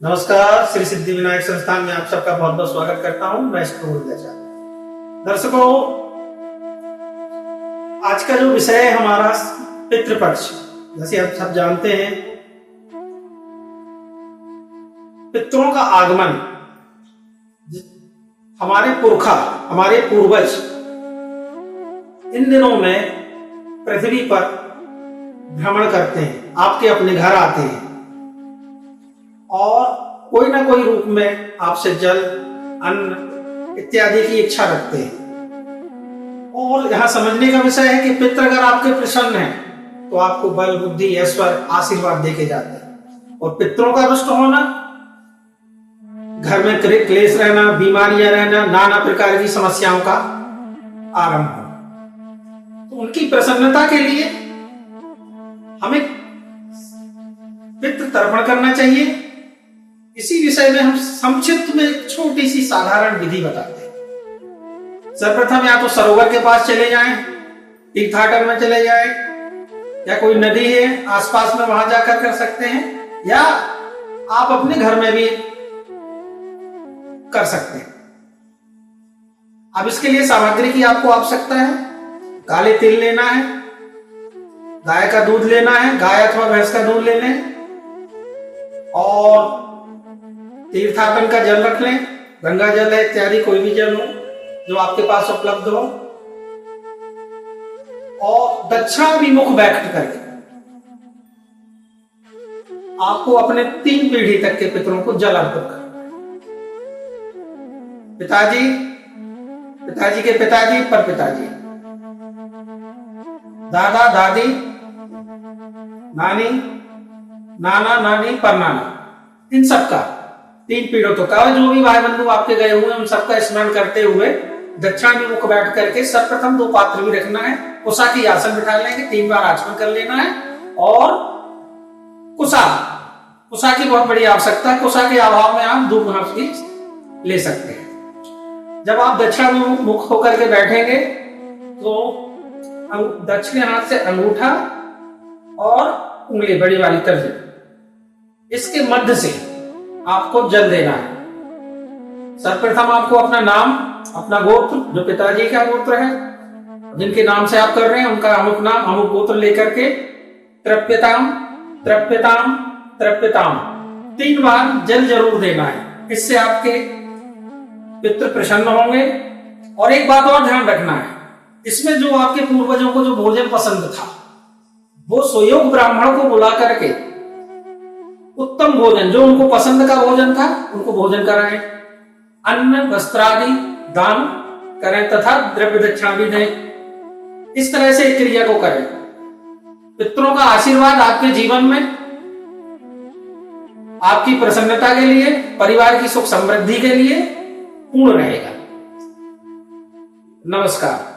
नमस्कार। श्री सिद्धि विनायक संस्थान में आप सबका बहुत बहुत स्वागत करता हूं। मैं दर्शकों, आज का जो विषय है हमारा पितृपक्ष। जैसे आप सब जानते हैं, पितरों का आगमन, हमारे पुरखा, हमारे पूर्वज इन दिनों में पृथ्वी पर भ्रमण करते हैं, आपके अपने घर आते हैं और कोई ना कोई रूप में आपसे जल, अन्न इत्यादि की इच्छा रखते हैं। और यहां समझने का विषय है कि पितृ अगर आपके प्रसन्न हैं तो आपको बल, बुद्धि, ऐश्वर्य, आशीर्वाद देके जाते हैं। और पितरों का रुष्ट होना, घर में क्लेश रहना, बीमारियां रहना, नाना प्रकार की समस्याओं का आरंभ होना। तो उनकी प्रसन्नता के लिए हमें पितृ तर्पण करना चाहिए। इसी विषय में हम संक्षिप्त में छोटी सी साधारण विधि बताते हैं। सर्वप्रथम या तो सरोवर के पास चले जाएं, तीर्थाटन में चले जाएं, या कोई नदी है आसपास में वहां जाकर कर सकते हैं, या आप अपने घर में भी कर सकते हैं। अब इसके लिए सामग्री की आपको आवश्यकता है। काले तिल लेना है, गाय का दूध लेना है, गाय अथवा भैंस का दूध ले लें, और तीर्थाटन का जल रख लें। गंगा जल है इत्यादि, कोई भी जल हो जो आपके पास उपलब्ध हो। और दक्षिणाभिमुख बैठ करके आपको अपने 3 पीढ़ी तक के पितरों को जल अर्पित करना है। पिताजी, पिताजी के पिताजी, पर पिताजी, दादा, दादी, नानी, नाना, नानी, पर नाना, इन सबका 3 पीढ़ों तो का जो भी भाई बंधु आपके गए हुए हैं उन सबका स्मरण करते हुए दक्षिणाभिमुख बैठ करके सर्वप्रथम 2 पात्र भी रखना है। कुशा की आसन बिठा लेंगे, 3 बार आचमन कर लेना है। और कुशा की बहुत बड़ी आवश्यकता है। कुशा के अभाव में आप दूध घास भी ले सकते हैं। जब आप दक्षिणाभिमुख होकर के बैठेंगे तो दक्षिण हाथ से अंगूठा और उंगली, बड़ी वाली तर्जनी, इसके मध्य से आपको जल देना है। सर्वप्रथम आपको अपना नाम, अपना गोत्र, जो पिताजी का गोत्र है, जिनके नाम से आप कर रहे हैं उनका अमुक नाम, अमुक गोत्र लेकर के तृप्यताम, तृप्यताम, तृप्यताम 3 बार जल जरूर देना है। इससे आपके पितृ प्रसन्न होंगे। और एक बात और ध्यान रखना है, इसमें जो आपके पूर्वजों को जो भोजन पसंद था, वो स्वयोग ब्राह्मण को बुला करके उत्तम भोजन, जो उनको पसंद का भोजन था, उनको भोजन कराएं। अन्न, वस्त्रादि दान करें तथा द्रव्य दक्षिणा भी दें। इस तरह से क्रिया को करें। पितरों का आशीर्वाद आपके जीवन में आपकी प्रसन्नता के लिए, परिवार की सुख समृद्धि के लिए पूर्ण रहेगा। नमस्कार।